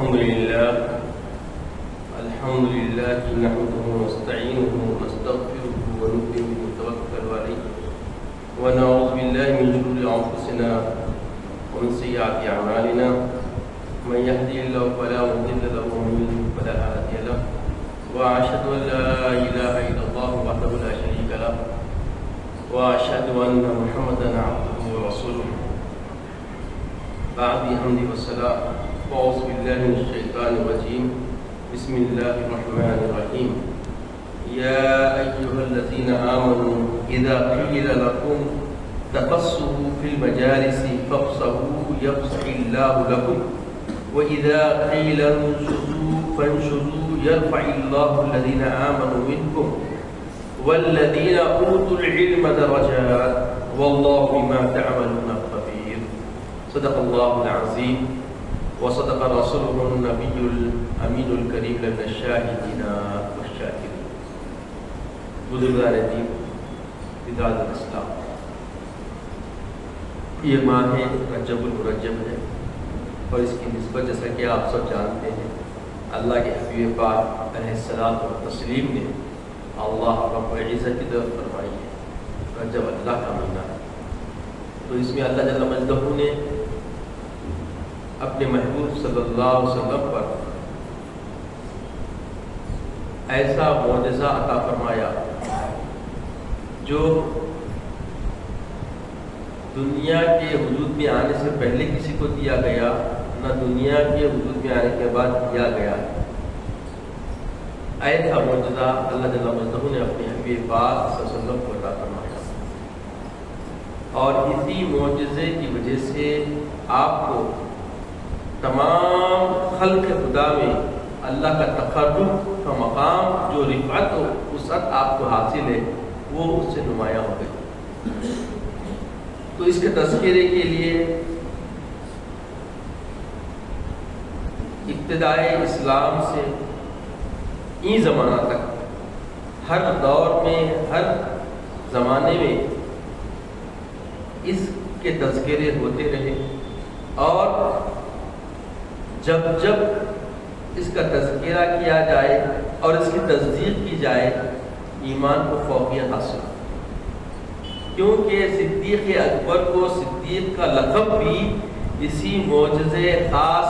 الحمد لله نحمده ونستعينه ونستغفره ونؤمن به ونتوكل عليه ونعوذ بالله من شرور أنفسنا ومن سيئات أعمالنا من يهدي الله فلا مضل له ومن يضلل فلا هادي له وأشهد أن لا إله إلا الله وحده لا شريك له وأشهد أن محمدا عبده ورسوله بعد الحمد والصلاة أعوذ بالله من الشيطان الرجيم بسم الله الرحمن الرحيم يا أيها الذين آمنوا إذا قيل لكم تفسحوا في المجالس فافسحوا يفسح الله لكم وإذا قيل انشزوا فانشزوا يرفع الله الذين آمنوا منكم والذين أوتوا العلم درجات والله بما تعملون خبير صدق الله العظيم وصدق رسوله النبي الأمين الكريم لنا الشاهدين والشاكرين بزرگان دین بداعت الاسلام یہ ماہ رجب المرجب ہے اور اس کی نسبت جیسا کہ آپ سب جانتے ہیں اللہ کے حبیب پاک علیہ الصلوۃ والتسلیم نے اللہ رب العزت کی طرف فرمائی ہے رجب اللہ کا مہینہ ہے تو اس میں اللہ جل مجدہ نے اپنے محبوب صلی اللہ علیہ وسلم پر ایسا معجزہ عطا فرمایا جو دنیا کے وجود میں آنے سے پہلے کسی کو دیا گیا نہ دنیا کے وجود میں آنے کے بعد دیا گیا ایسا معجزہ اللہ جل مجدہ نے اپنے حبیب پاک صلی اللہ علیہ وسلم کو عطا فرمایا اور اسی معجزے کی وجہ سے آپ کو تمام خلق خدا میں اللہ کا تقرب کا مقام جو رفعت و وسعت آپ کو حاصل ہے وہ اس سے نمایاں ہو گئی تو اس کے تذکرے کے لیے ابتدائے اسلام سے این زمانہ تک ہر دور میں ہر زمانے میں اس کے تذکرے ہوتے رہے اور جب جب اس کا تذکرہ کیا جائے اور اس کی تصدیق کی جائے ایمان کو فوقیت حاصل کیونکہ صدیق اکبر کو صدیق کا لقب بھی اسی معجزے خاص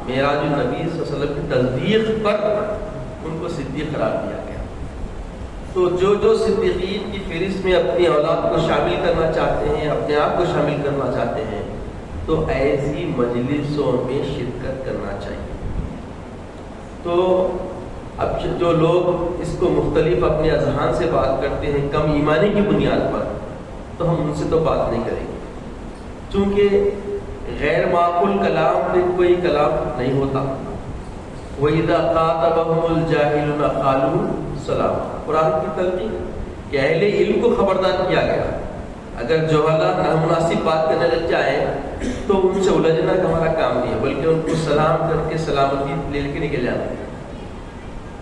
معراج النبی صلی اللہ علیہ وسلم کی تصدیق پر ان کو صدیق قرار دیا گیا تو جو صدیقین کی فہرست میں اپنی اولاد کو شامل کرنا چاہتے ہیں اپنے آپ کو شامل کرنا چاہتے ہیں تو ایسی مجلسوں میں شرکت کرنا چاہیے تو اب جو لوگ اس کو مختلف اپنے اذہان سے بات کرتے ہیں کم ایمانی کی بنیاد پر تو ہم ان سے تو بات نہیں کریں گے چونکہ غیر معقول کلام پہ کوئی کلام نہیں ہوتا وَإِذَا خَاطَبَهُمُ الْجَاهِلُونَ قَالُوا سَلَامًا قرآن کی تلقین کہ اہل علم کو خبردار کیا گیا اگر جوہلا نامناسب بات کرنے لگ جائیں تو ان سے الجھنا ہمارا کام نہیں ہے بلکہ ان کو سلام کر کے سلامتی لے کے نکل جانا ہے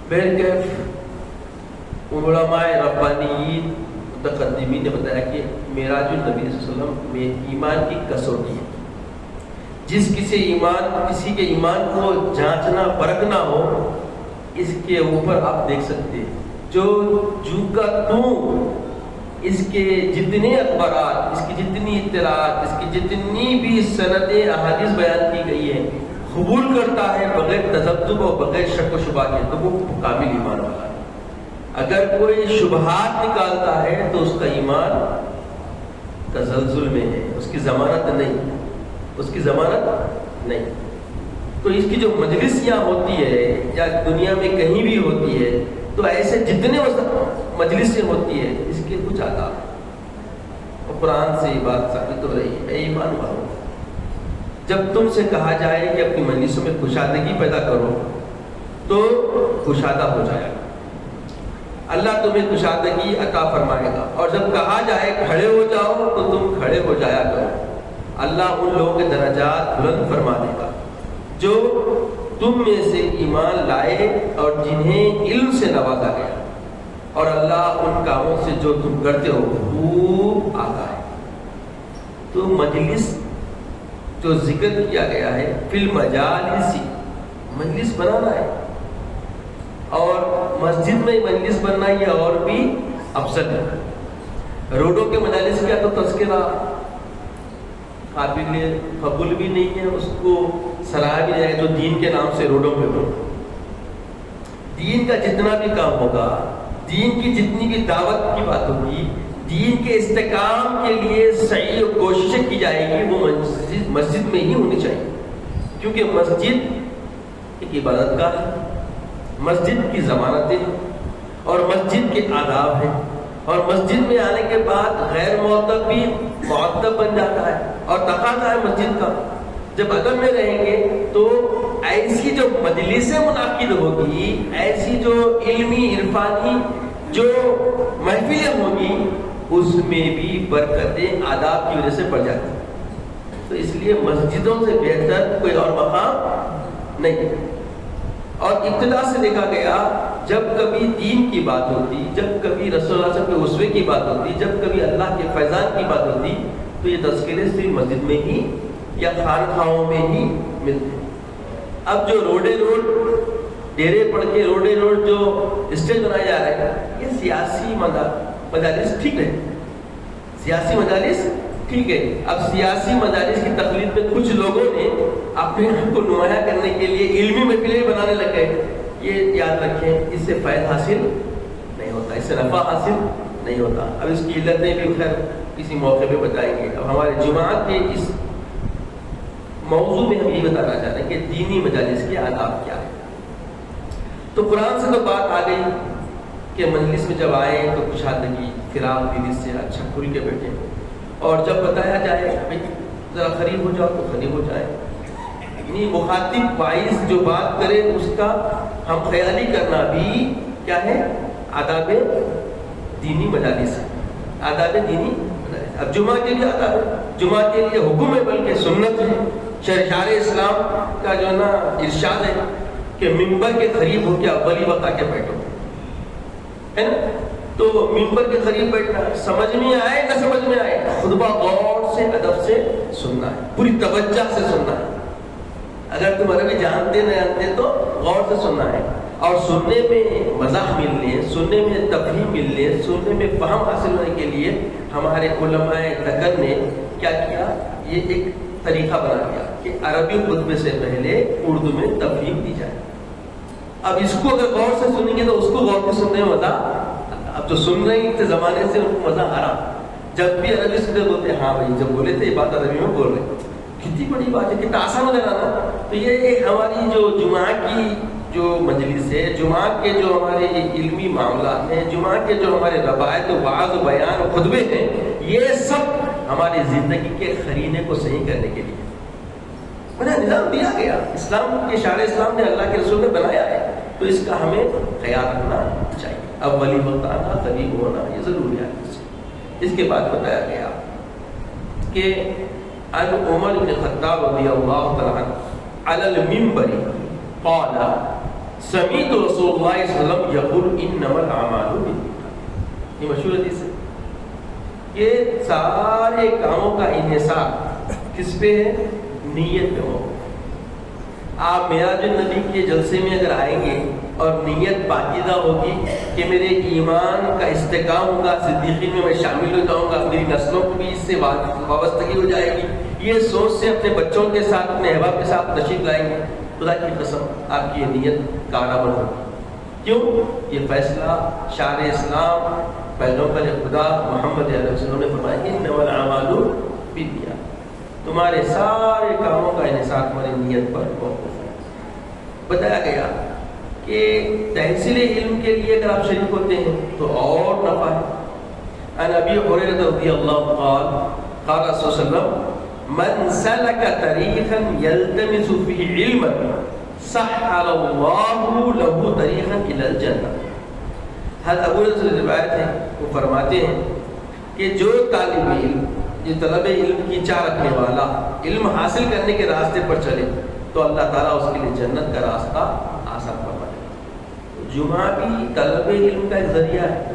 بہرکیف علماء ربانیین متقدمین نے بتایا کہ معراج النبی صلی اللہ علیہ وسلم میں ایمان کی کسوٹی ہے کسی کے ایمان کو جانچنا پرکھنا ہو اس کے اوپر آپ دیکھ سکتے ہیں جو کا اس کے جتنے اخبارات اس کی جتنی اطلاعات اس کی جتنی بھی سندیں احادیث بیان کی گئی ہیں قبول کرتا ہے بغیر تذبذب اور بغیر شک و شبہ کے تو وہ کامل ایمان والا ہے اگر کوئی شبہات نکالتا ہے تو اس کا ایمان تزلزل میں ہے اس کی ضمانت نہیں تو اس کی جو مجلس یہاں ہوتی ہے یا دنیا میں کہیں بھی ہوتی ہے تو ایسے جتنے مجلس سے ہوتی ہے اس کے کچھ آداب اور قرآن سے یہ بات ثابت ہو رہی ہے اے ایمان والو جب تم سے کہا جائے کہ اپنی مجلسوں میں کشادگی پیدا کرو تو کشادہ ہو جائے گا اللہ تمہیں کشادگی عطا فرمائے گا اور جب کہا جائے کھڑے ہو جاؤ تو تم کھڑے ہو جایا کرو اللہ ان لوگوں کے درجات بلند فرما دے گا جو تم میں سے ایمان لائے اور جنہیں علم سے نوازا گیا اور اللہ ان کاموں سے جو تم کرتے ہو خوب آگاہ ہے تو مجلس جو ذکر کیا گیا ہے فی المجالس مجلس بنانا ہے، اور مسجد میں مجلس بننا یہ اور بھی افضل ہے۔ روڈوں کے مجالس کا تو تذکرہ قابل قبول بھی نہیں ہے، اس کو سراہا بھی جائے تو دین کے نام سے روڈوں میں ہو۔ دین کا جتنا بھی کام ہوگا، دین کی جتنی بھی دعوت کی بات ہوگی، دین کے استحکام کے لیے صحیح کوششیں کی جائے گی، وہ مسجد میں ہی ہونی چاہیے، کیونکہ مسجد ایک عبادت گاہ ہے، مسجد کی ضمانتیں اور مسجد کے آداب ہیں، اور مسجد میں آنے کے بعد غیر معتب بھی معتب بن جاتا ہے، اور تقاضا ہے مسجد کا۔ جب ادب میں رہیں گے تو ایسی جو مجلسیں منعقد ہوگی، ایسی جو علمی عرفانی جو محفلیں ہوگی، اس میں بھی برکتیں آداب کی وجہ سے بڑھ جاتی ہیں۔ تو اس لیے مسجدوں سے بہتر کوئی اور مقام نہیں۔ اور ابتدا سے دیکھا گیا، جب کبھی دین کی بات ہوتی، جب کبھی رسول اللہ صلی اللہ علیہ وسلم کے اسوے کی بات ہوتی، جب کبھی اللہ کے فیضان کی بات ہوتی، تو یہ تذکرے صرف مسجد میں ہی یا خانقاہوں میں ہی ملتے۔ اب جو روڈے روڈ ڈیرے پڑ کے روڈے روڈ جو اسٹیج بنائے جا رہے ہیں، یہ سیاسی مجالس ٹھیک ہے، سیاسی مجالس ٹھیک ہے۔ اب سیاسی مجالس کی تقلید میں کچھ لوگوں نے اپنے آپ کو نمایاں کرنے کے لیے علمی محفلیں بنانے لگ گئے۔ یہ یاد رکھیں، اس سے فائدہ حاصل نہیں ہوتا، اس سے نفع حاصل نہیں ہوتا۔ اب اس کی علتیں بھی خیر کسی موقع پہ بتائیں گے۔ اب ہمارے جماعت کے اس موضوع میں ہم یہ بتانا چاہ رہے ہیں کہ دینی مجالس کے آداب کیا ہے۔ تو قرآن سے تو بات آ گئی کہ مجلس میں جب آئے تو کشادگی، فراق دلی سے اچھا کھل کے بیٹھے، اور جب بتایا جائے بھائی ذرا قریب ہو جاؤ تو قریب ہو جائے، یعنی مخاطب باعث جو بات کرے اس کا ہم خیالی کرنا بھی کیا ہے، آداب دینی مجالس ہے، آداب دینی مجالس۔ اب جمعہ کے لیے آداب ہے، جمعہ کے لیے حکم ہے بلکہ سنت ہے۔ شرح اسلام کا جو نا ارشاد ہے کہ ممبر کے قریب ہو کے اولی وقت آ کے بیٹھو، ہے نا؟ تو ممبر کے قریب بیٹھنا، سمجھ میں آئے نہ سمجھ میں آئے، خطبہ غور سے ادب سے سننا ہے، پوری توجہ سے سننا ہے۔ اگر تم عربی جانتے نہ جانتے تو غور سے سننا ہے، اور سننے میں مزاح ملنے، سننے میں تفہیم ملنے، سننے میں فہم حاصل ہونے کے لیے ہمارے علماء دکن نے کیا کیا، یہ ایک طریقہ بنا دیا کہ عربی خطبے سے پہلے اردو میں تفہیم دی جائے۔ اب اس کو اگر غور سے سنیں گے تو اس کو غور سے سننے میں مزہ، اب تو سن رہے تھے زمانے سے ان کو مزہ آ رہا، جب بھی عربی سنتے بولتے ہاں بھائی جب بولے تھے یہ بات عربی میں بول رہے، کتنی بڑی بات ہے، کتنا آسان ہو جانا۔ تو یہ ایک ہماری جو جمعہ کی جو مجلس ہے، جمعہ کے جو ہمارے علمی معاملات ہیں، جمعہ کے جو ہمارے روایت و وعظ و بیان و خطبے ہیں، یہ سب ہماری زندگی کے خرینے کو صحیح کرنے کے لیے بڑا نظام دیا گیا، اسلام کے شاعر اسلام نے، اللہ کے رسول نے بنایا ہے، تو اس کا ہمیں خیال رکھنا چاہیے۔ اب ولی وقت آنا، قریب ہونا، یہ ضروری ہے۔ اس کے بعد بتایا گیا کہ ان عمر بن خطاب رضی اللہ تعالی عنہ علی المنبر قال سمعت رسول اللہ صلی اللہ علیہ وسلم یقول انما الاعمال بالنیات۔ یہ مشہور حدیث ہے۔ یہ سارے کاموں کا انحصار کس پہ ہے؟ نیت پہ ہو۔ آپ معراج النبی کے جلسے میں اگر آئیں گے اور نیت پاکیزہ ہوگی کہ میرے ایمان کا استحکام ہوگا، صدیقین میں شامل ہو جاؤں گا، میری نسلوں کو بھی اس سے وابستگی ہو جائے گی، یہ سوچ سے اپنے بچوں کے ساتھ، اپنے احباب کے ساتھ تشریف لائیں گے، خدا کی قسم آپ کی یہ نیت کارآمد ہوگی۔ کیوں؟ یہ فیصلہ شاعر اسلام پیغمبر خدا محمد علیہ وسلم نے فرمایا انما الاعمال بالنیات، تمہارے سارے کاموں کا انحصار تمہاری نیت پر موقوف ہے۔ بتایا گیا کہ تحصیل علم کے لیے اگر آپ شریک ہوتے ہیں تو اور نفع ہے۔ عن ابی ہریرہ رضی اللہ عنہ قال رسول اللہ صلی اللہ علیہ وسلم من سلک طریقا یلتمس فیہ علما سہل اللہ لہ طریقا الی الجنہ۔ حضرت ابو ہریرہ سے روایت ہے، وہ فرماتے ہیں کہ جو طالب علم، جو طلب علم کی چاہ رکھنے والا علم حاصل کرنے کے راستے پر چلے تو اللہ تعالیٰ اس کے لیے جنت کا راستہ آسان فرما دے۔ جمعہ بھی طلب علم کا ایک ذریعہ ہے،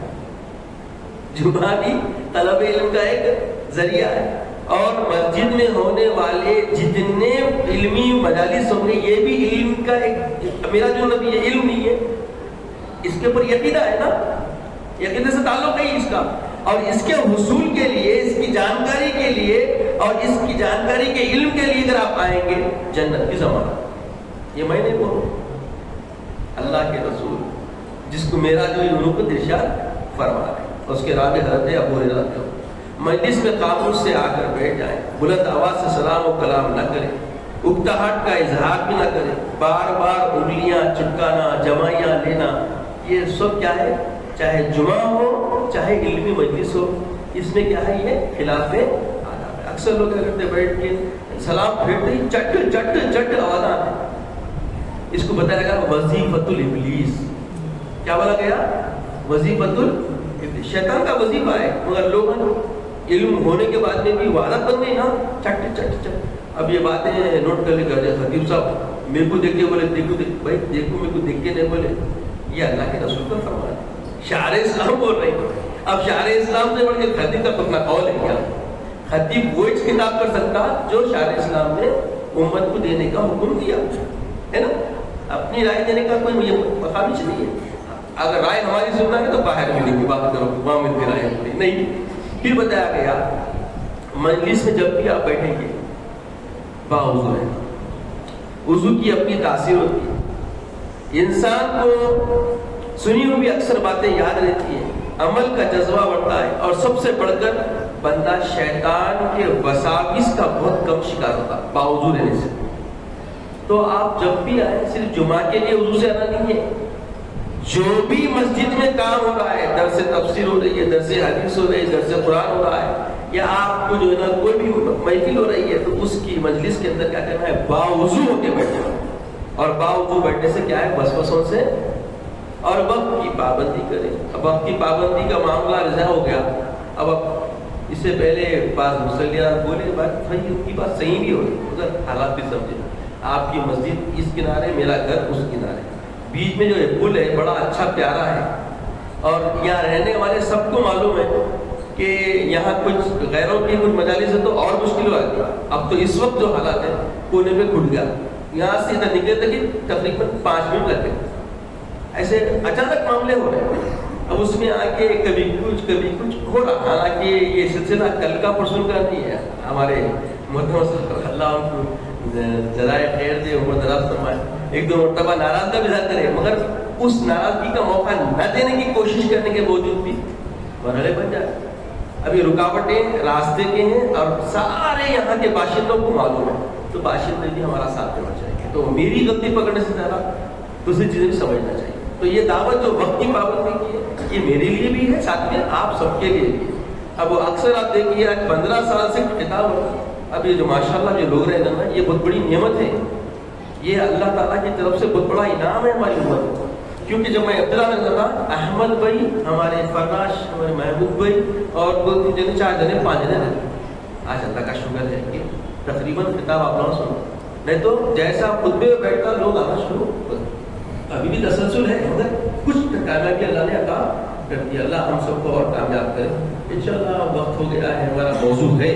جمعہ بھی طلب علم کا ایک ذریعہ ہے، اور مسجد میں ہونے والے جتنے علمی مجالس ہوں گے یہ بھی علم کا ایک میرا جو نبی ہے علم نہیں ہے، اس کے اوپر عقیدہ ہے نا، عقیدے سے تعلق ہے اس کا، اور اس کے حصول کے لیے، اس کی جانکاری کے لیے اور اس کی جانکاری کے علم کے لیے اگر آپ آئیں گے جنت کی ضمانت۔ یہ میں نہیں بولوں، اللہ کے رسول جس کو میرا جو نبوت ارشاد فرما رہے ہیں، اس کے راوی حضرت ابو ہریرہ تھے، مجلس میں خاموش سے آ کر بیٹھ جائیں، بلند آواز سے سلام و کلام نہ کریں، اکتاہٹ کا اظہار بھی نہ کریں، بار بار انگلیاں چٹکانا، جمائیاں لینا، یہ سب کیا ہے؟ چاہے جمعہ ہو چاہے علمی مجلس ہو، اس میں کیا ہے؟ یہ خلاف آداب ہے۔ اکثر لوگ کیا کرتے بیٹھ کے سلام پھیرتے ہی چٹ چٹ چٹ آواز آتے، اس کو بتایا گیا وظیفۃ الابلیس۔ کیا بولا گیا؟ وظیفۃ الابلیس، شیطان کا وظیفہ ہے، مگر لوگ علم ہونے کے بعد میں بھی عادت بن گئی نا، چٹ چٹ چٹ۔ اب یہ باتیں نوٹ کر لے کر خطیب صاحب میرے کو دیکھ کے بولے، دیکھو بھائی دیکھو، میرے کو دیکھ کے نہیں بولے، یہ اللہ کے رسول کا فرمان ہے، شعار اسلام بول رہے ہیں۔ اب شعار اسلام سے بڑھ کے خطیب کا اپنا قول ہے کیا؟ خطیب وہ خطاب کر سکتا جو شعار اسلام نے امت کو دینے کا حکم دیا ہے نا، اپنی رائے دینے کا کوئی مقام نہیں ہے۔ اگر رائے ہماری سننا ہے تو باہر ملے گی، بات کرو وہاں مل کے رائے نہیں۔ پھر بتایا گیا مجلس میں جب بھی آپ بیٹھیں گے باوضو ہے، وضو کی اپنی تاثیر ہوتی ہے، انسان کو سنی ہوئی اکثر باتیں یاد رہتی ہیں، عمل کا جذبہ بڑھتا ہے، اور سب سے بڑھ کر بندہ شیطان کے وساوس کا بہت کم شکار ہوتا ہے باوضو رہنے سے۔ تو آپ جب بھی آئے صرف جمعہ کے لیے وضو سے آنا نہیں ہے، جو بھی مسجد میں کام ہو رہا ہے، درس تفسیر ہو رہی ہے، درس حدیث ہو رہی ہے، درس قرآن ہو رہا ہے، یا آپ کو جو ہے نا کوئی بھی محفل ہو رہی ہے، تو اس کی مجلس کے اندر کیا کرنا ہے؟ باوضو ہو کے بیٹھنا، اور باوضو بیٹھنے سے کیا ہے؟ وسوسوں سے، اور وقت کی پابندی کریں۔ اب وقت کی پابندی کا معاملہ رضا ہو گیا، اب اس سے پہلے بعض مسلیان بولے بات بھائی ان کی بات صحیح بھی ہو رہی، ادھر حالات بھی سمجھے، آپ کی مسجد اس کنارے، میرا گھر اس کنارے، بیچ میں جو ہے پل ہے بڑا اچھا پیارا ہے، اور یہاں رہنے والے سب کو معلوم ہے کہ یہاں کچھ غیروں کی کچھ مجالس ہے تو اور مشکل ہو جاتی ہے۔ اب تو اس وقت جو حالات ہے کونے پہ کھل گیا، یہاں سے ادھر نکلے تک تقریباً 5 منٹ لگ گئے، ایسے اچانک معاملے ہو رہے ہیں۔ اب اس میں آ کے کبھی کچھ ہو رہا، حالانکہ یہ سلسلہ کل کا پرسوں کا نہیں ہے، ہمارے محترم صاحب اللہ ان کو جزائے خیر دے، عمر دراز فرمائے، ایک دو مرتبہ ناراض کا بھی کرے، مگر اس ناراضگی کا موقع نہ دینے کی کوشش کرنے کے باوجود بھی مرحلے بن جائے۔ اب یہ رکاوٹیں راستے کے ہیں، اور سارے یہاں کے باشندوں کو معلوم ہے، تو باشندے بھی ہمارا ساتھ دینا چاہیے، تو میری غلطی پکڑنے سے زیادہ دوسری چیزیں بھی سمجھنا چاہیے۔ تو یہ دعوت جو وقت کی پابندی کی ہے، یہ میرے لیے بھی ہے، ساتھ میں آپ سب کے لیے بھی ہے۔ اب اکثر آپ دیکھیے آج 15 سال سے کتاب ہو، اب یہ جو ماشاءاللہ جو لوگ رہے نا، یہ بہت بڑی نعمت ہے، یہ اللہ تعالیٰ کی طرف سے بہت بڑا انعام ہے ہماری امت کو۔ کیونکہ جب میں ابتدا میں تھا، احمد بھائی، ہمارے فرناش، ہمارے محبوب بھائی، اور 2 جنے 4 جنے 5 جنے رہتے، آج اللہ کا شکر ہے کہ تقریباً کتاب آپ لوگ سنو، نہیں تو جیسا خطبے میں بیٹھ کر لوگ آنا شروع کرتے، ابھی بھی تسلسل ہے، مگر کچھ کامیابی اللہ نے عطا کر دی۔ اللہ ہم سب کو اور کامیاب کرے انشاءاللہ۔ وقت ہو گیا ہے، ہمارا موضوع ہے،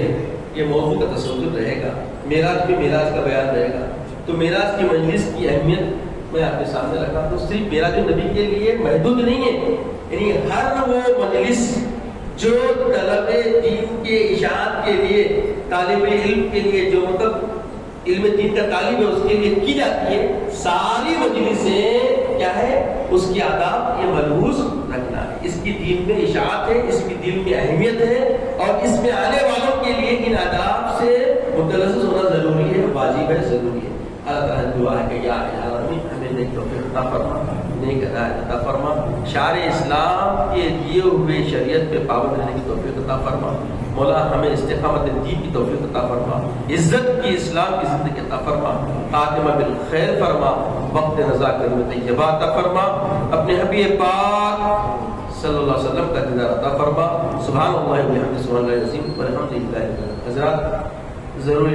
یہ موضوع کا تسلسل رہے گا، معراج بھی معراج کا بیان رہے گا۔ تو معراج کی مجلس کی اہمیت میں آپ کے سامنے رکھا، تو صرف معراج نبی کے لیے محدود نہیں ہے، یعنی ہر وہ مجلس جو طلب دین کے اشاعت کے لیے، طالب علم کے لیے، جو مطلب علم دین کا طالب ہے اس کے لیے کی جاتی ہے، ساری مجلسیں کیا ہے؟ اس کی آداب یہ ملحوظ رکھنا ہے، اس کی دین میں اشاعت ہے، اس کی دین میں اہمیت ہے، اور اس میں آنے والوں کے لیے ان آداب سے متلفظ ہونا ضروری ہے، واجب ہے، ضروری ہے۔ اللہ تعالیٰ دعا ہے کہ یا الہی ہمیں نیک توفیق عطا فرما، نیک ہدایت عطا فرما، شعار اسلام کے دیے ہوئے شریعت پہ پابند رہنے کی توفیق عطا فرما، مولا ہمیں استقامت دین کی توفیق عطا فرما، عزت کی اسلام کی زندگی عطا فرما، خاتمہ بالخیر فرما، وقت رضا کلمہ طیبہ عطا فرما، اپنے حبیب پاک صلی اللہ علیہ وسلم کا دیدار عطا فرما۔ سبحان اللہ و بحمدہ، سبحان اللہ العظیم والحمد للہ۔ حضرات ضروری